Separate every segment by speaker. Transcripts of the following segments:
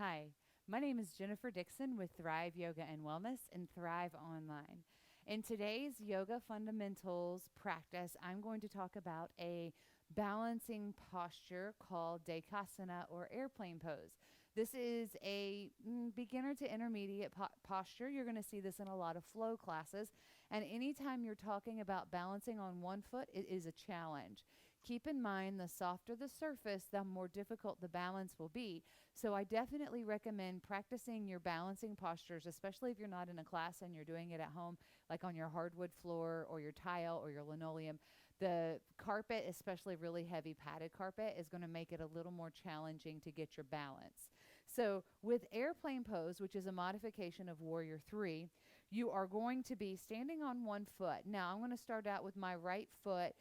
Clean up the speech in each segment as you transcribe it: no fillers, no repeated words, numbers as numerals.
Speaker 1: Hi, my name is Jennifer Dixon with Thrive Yoga and Wellness and Thrive Online. In today's yoga fundamentals practice, I'm going to talk about a balancing posture called Dekasana or Airplane Pose. This is a beginner to intermediate posture. You're going to see this in a lot of flow classes. And anytime you're talking about balancing on one foot, it is a challenge. Keep in mind, the softer the surface, the more difficult the balance will be. So I definitely recommend practicing your balancing postures, especially if you're not in a class and you're doing it at home, like on your hardwood floor or your tile or your linoleum. The carpet, especially really heavy padded carpet, is going to make it a little more challenging to get your balance. So with Airplane Pose, which is a modification of Warrior 3, you are going to be standing on one foot. Now I'm going to start out with my right foot,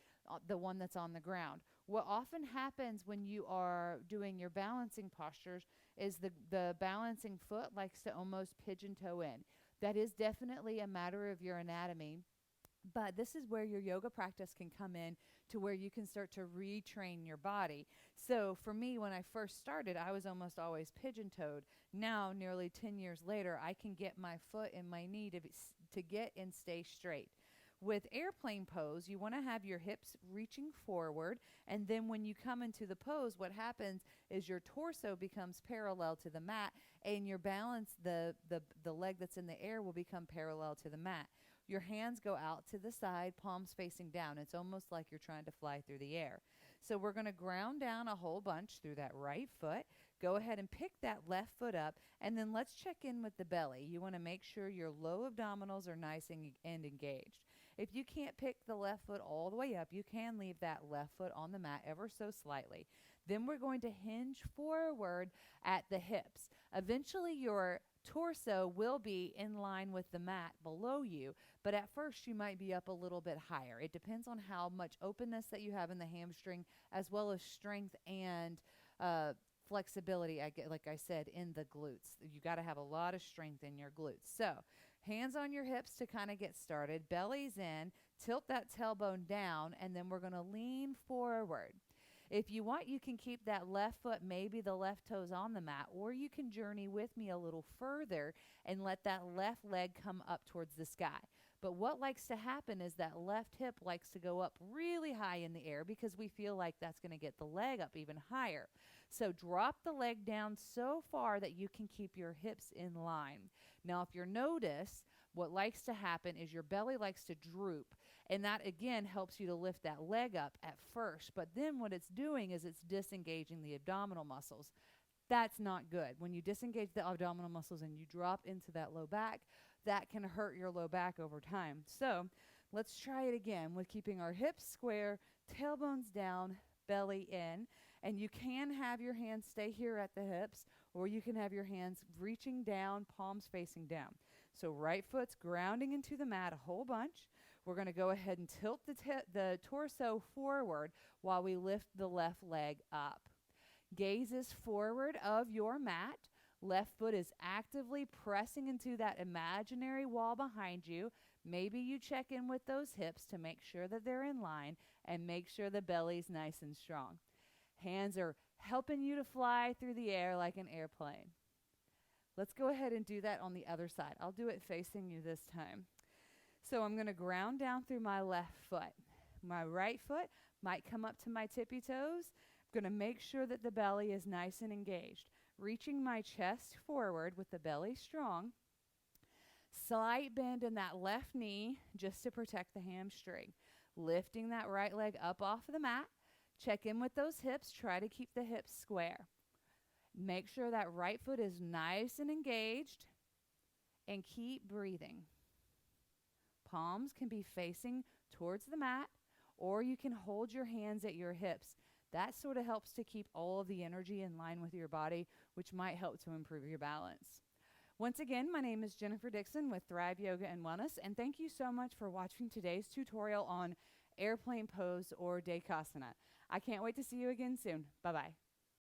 Speaker 1: the one that's on the ground. What often happens when you are doing your balancing postures is the balancing foot likes to almost pigeon toe in. That is definitely a matter of your anatomy. But this is where your yoga practice can come in to where you can start to retrain your body. So for me, when I first started, I was almost always pigeon-toed. Now, nearly 10 years later, I can get my foot and my knee to get and stay straight. With Airplane Pose, you want to have your hips reaching forward, and then when you come into the pose, what happens is your torso becomes parallel to the mat, and your balance, the leg that's in the air, will become parallel to the mat. Your hands go out to the side, palms facing down. It's almost like you're trying to fly through the air. So we're going to ground down a whole bunch through that right foot. Go ahead and pick that left foot up, and then let's check in with the belly. You want to make sure your low abdominals are nice and engaged. If you can't pick the left foot all the way up, you can leave that left foot on the mat ever so slightly. Then we're going to hinge forward at the hips. Eventually, your torso will be in line with the mat below you, but at first you might be up a little bit higher. It depends on how much openness that you have in the hamstring, as well as strength and flexibility, like I said, in the glutes. You got to have a lot of strength in your glutes. So hands on your hips to kind of get started, bellies in, tilt that tailbone down, and then we're going to lean forward. If you want, you can keep that left foot, maybe the left toes on the mat, or you can journey with me a little further and let that left leg come up towards the sky. But what likes to happen is that left hip likes to go up really high in the air because we feel like that's going to get the leg up even higher. So drop the leg down so far that you can keep your hips in line. Now, if you notice, what likes to happen is your belly likes to droop, and that again helps you to lift that leg up at first. But then what it's doing is it's disengaging the abdominal muscles. That's not good. When you disengage the abdominal muscles and you drop into that low back, that can hurt your low back over time. So let's try it again with keeping our hips square, tailbones down, belly in. And you can have your hands stay here at the hips, or you can have your hands reaching down, palms facing down. So right foot's grounding into the mat a whole bunch. We're going to go ahead and tilt the torso forward while we lift the left leg up. Gaze is forward of your mat. Left foot is actively pressing into that imaginary wall behind you. Maybe you check in with those hips to make sure that they're in line and make sure the belly's nice and strong. Hands are helping you to fly through the air like an airplane. Let's go ahead and do that on the other side. I'll do it facing you this time. So I'm going to ground down through my left foot. My right foot might come up to my tippy toes. I'm going to make sure that the belly is nice and engaged. Reaching my chest forward with the belly strong. Slight bend in that left knee just to protect the hamstring. Lifting that right leg up off of the mat. Check in with those hips. Try to keep the hips square. Make sure that right foot is nice and engaged. And keep breathing. Palms can be facing towards the mat, or you can hold your hands at your hips. That sort of helps to keep all of the energy in line with your body, which might help to improve your balance. Once again, my name is Jennifer Dixon with Thrive Yoga and Wellness, and thank you so much for watching today's tutorial on Airplane Pose or Dekasana. I can't wait to see you again soon. Bye-bye.